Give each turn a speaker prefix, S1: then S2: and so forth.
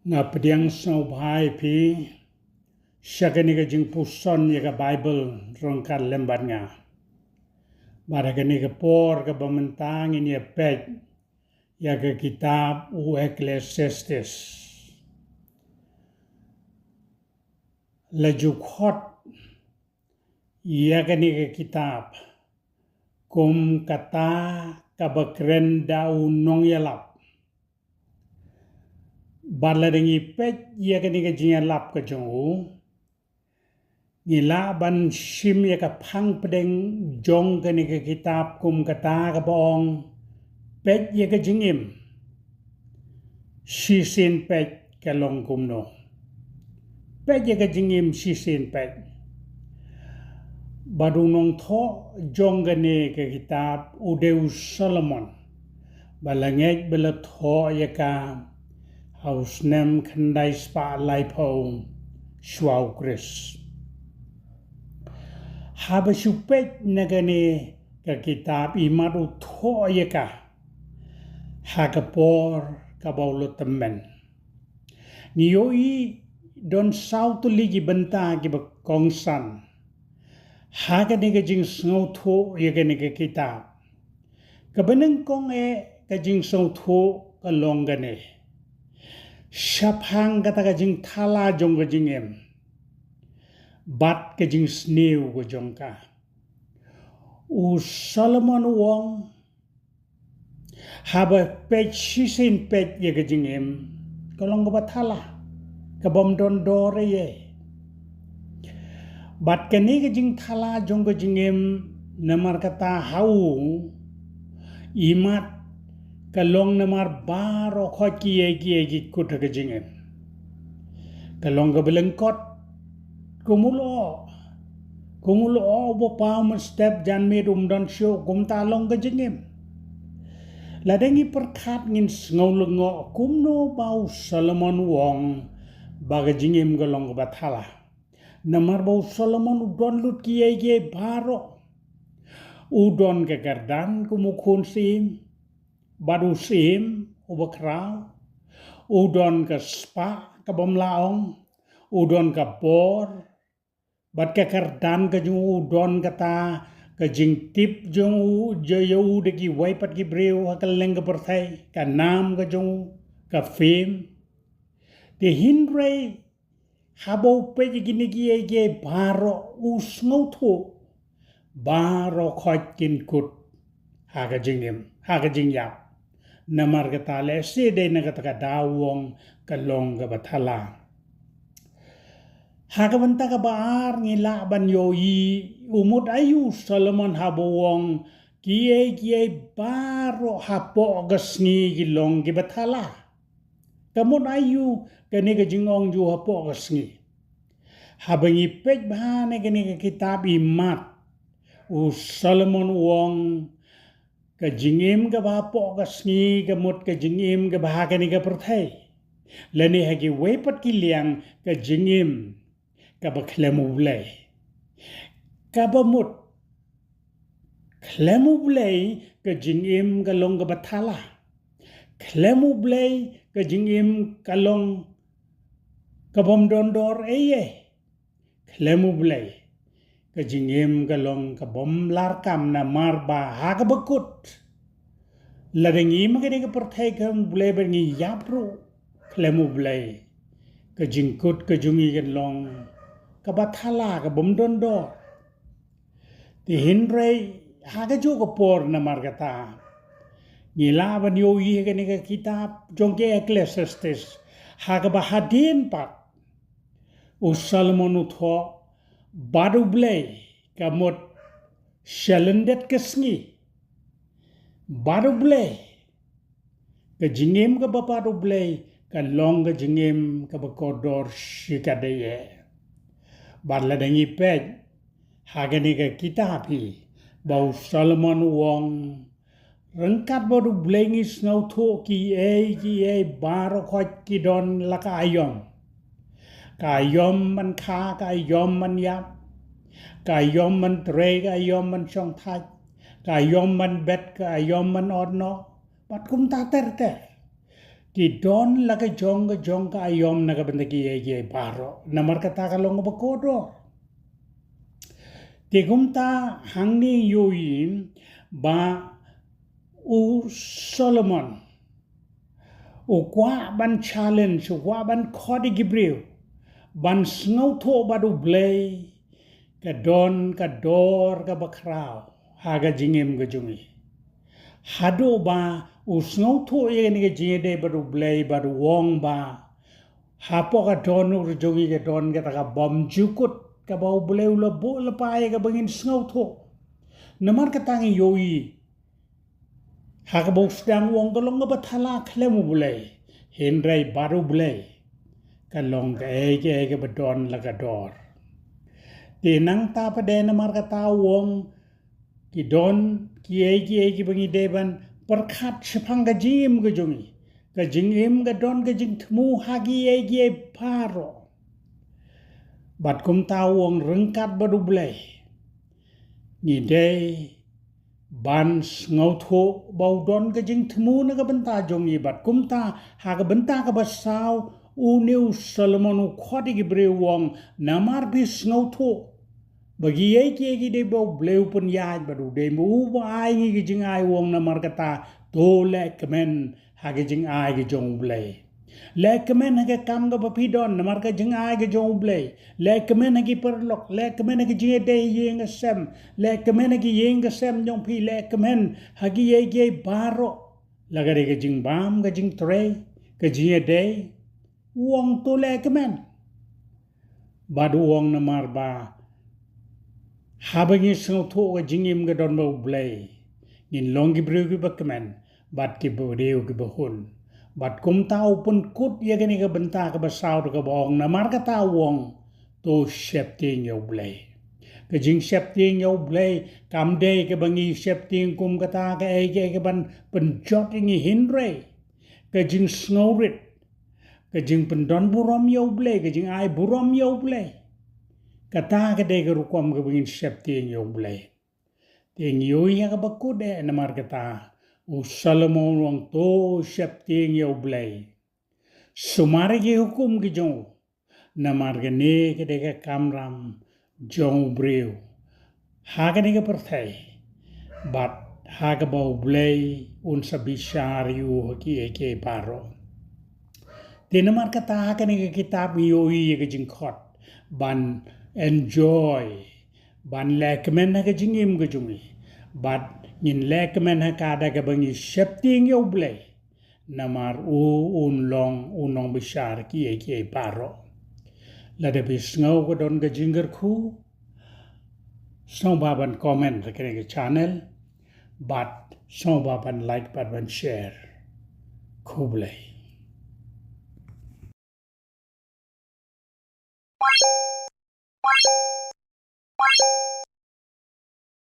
S1: nga pediang sau bhai phi syakani ka jing puson ya ka Bible rongkat lembat nga barakani ka por ka bamentang ini pet ya ka kitab u Ecclesiastes laju khot ya kani ka kitab kum kata ka bakren dau nong yalap Badla dengi pet ya kani ka jinga lap ka jongu ngila ban shim ya ka phang pedeng jong kani ka kitab kum kata ka bong pet ya ka jingim shi sin pet ka long kum no pet ya ka jingim shi sin pet badung nong tho jong kani ka kitab Udeus Solomon balangek bela tho ya ka Haus nem khandai spa lai phong shwau Chris Habashupet nagane ka kitab imadu tho ya ka hakapor ka baulutemen niyoi don sautu ligi benta ki ba kongsan hagane ka jing snau tho ya ka kitab kabeneng kong ka jing snau tho ka longgane Shaphang kata ka jing thala jong ka jing em bat ka jing snew ka jong ka u Solomon wong haba pet shisin pet ya ka jing em kalong ka bathala ka bom don dore ye bat ka ni ka jing thala jong ka jing em namar kata hau imat kalong namar baro khot ki kut ka jingem kalong ka belengkot kumulo bo paum step jan me don show kum ta long ka jingem ladengi perkhat ngin ngau lengo kumno bau Solomon wong baga jingem kalong ka bathala namar bau Solomon udon lut ki baro udon ka gardan kumukun sim Badu sim ubakrau udon ka spa ka bomlaong udon ka por bat ka kardan ka jung udon kata ka jing tip jung jayu de ki waipat ki breu ka leng ka perthai ka nam ka jung ka fim te hinre habo pe gini ki baro usngau thu baro khot kin kut ha ka jing yap namar kata le se de na kata ka dawong ka long ka bathala ha ka banta ka baar ngila ban yoyi umut ayu Solomon habowong kiye baro hapo gasngi ki long ki bathala kamut ayu kani ka jingong ju hapo gasngi habangi pej bahane kani ka kitab imat u Solomon wong ka jingim ka bapo ka sngi ka mut ka jingim ka bahaga ni ka perthai lani hagi wepat ki liang ka jingim ka bakhlemu blai ka bamut khlemu blai ka jingim ka long ka bathala khlemu blai ka jingim ka long ka bom dondor eye khlemu blai ka jingim ka long ka bom larkam na marba ha ka bakut ladengi magani ka perthai ka blai bengi yapru klemu blai ka jingkut ka jungi ka long ka bathala ka bom dondor ti hinrei ha ka jo ka por na margata ngila ban yo yi ka ni ka kitab jongke Ecclesiastes ha ka bahadin pat u Solomon utho Badu blai kamut shalendet kesngi Badu blai ka jingim ka bapadu blai ka long ka jingim ka bakodor shikadeye badla dangi pej hagani ka kitabi bau Solomon wong rengkat badu blai ngi snau tho ki baro khot ki don laka ayom ka ayom man kha ka ayom man yap ka ayom man tre ka ayom man chong thach ka ayom man bet ka ayom man odno pat kum ta ter ki don laga jong ka ayom naga benda ki ye baro namar kata kalong bakodo tegumta hangni yoin ba u Solomon u kwa ban challenge u kwa ban khodi gibril ban sngaw tho badu blay ka don ka dor ka bakraw haga jingem ga jungi hado ba usngaw tho ye ni ga jingede badu blay badu wong ba hapo ka don ur jungi ka don ka taka bom jukut ka bau blay ula bo la pae ka bangin sngaw tho namar ka tangi yoi haga bau sedang wong ka long ka bathala klemu blay hindray badu blay ka long ka ege badon la ka dor tinang ta pa de namar ka ta wong ki don ki egi bangi deban perkhat sepang ka jim ka jungi ka jingim ka don ka jing tmu hagi egi paro bat kum ta wong rengkat badu blay ni de ban ngau tho bau don ka jing tmu na ka benta jungi bat kum ta ha ka benta ka basau u new Solomon u khodi ki bre wong namar bis ngau tho bagi egi de bau bleu pun ya badu de mu ba ai ngi jing ai wong na mar kata to le kemen ha ge jing ai ge jong blei le kemen ha ge kam ga papi don na mar ka jing ai ge jong blei le kemen ha ge perlok le kemen ha ge jing de yeng sem le kemen ha ge yeng sem jong pi le kemen ha ge baro la ga ge jing bam ga jing tre ga jing de wong to le kemen badu wong na mar ba habangi snow tho ga jingim ga don bau blay nin longi breu ki bakman bat ki bodeu ki bahun bat kum tau pun kut ye gani ga benta ka basaw ga bong na mar ka ta wong to shepting yo blay ka jing shepting yo blay kam de ka bangi shepting kum ka ta ka ege ka ban penjot ingi hindre ka jing snow rit ka jing pendon burom yo blay ka jing ai burom yo blay kata ka de ka rukom ka bangin shepting yo blay ting yo ya ka bakude na mar kata u Solomon wang to shepting yo blay sumare ki hukum ki jong na mar ka ne ka de ka kamram jong breu ha ka ne ka perthai bat ha ka bau blay un sabishar yu ki eke paro tinamar kata ha ka ne ka kitab yo ya ka jing khot ban enjoy ban lekmen ha ka jingim ka jungi bat nin lekmen ha ka da ka bangi shepting yo blay namar u unong bishar ki eke paro la de bisngau ko don ka jingar khu song baban comment ka ke channel bat song baban like baban share khu blay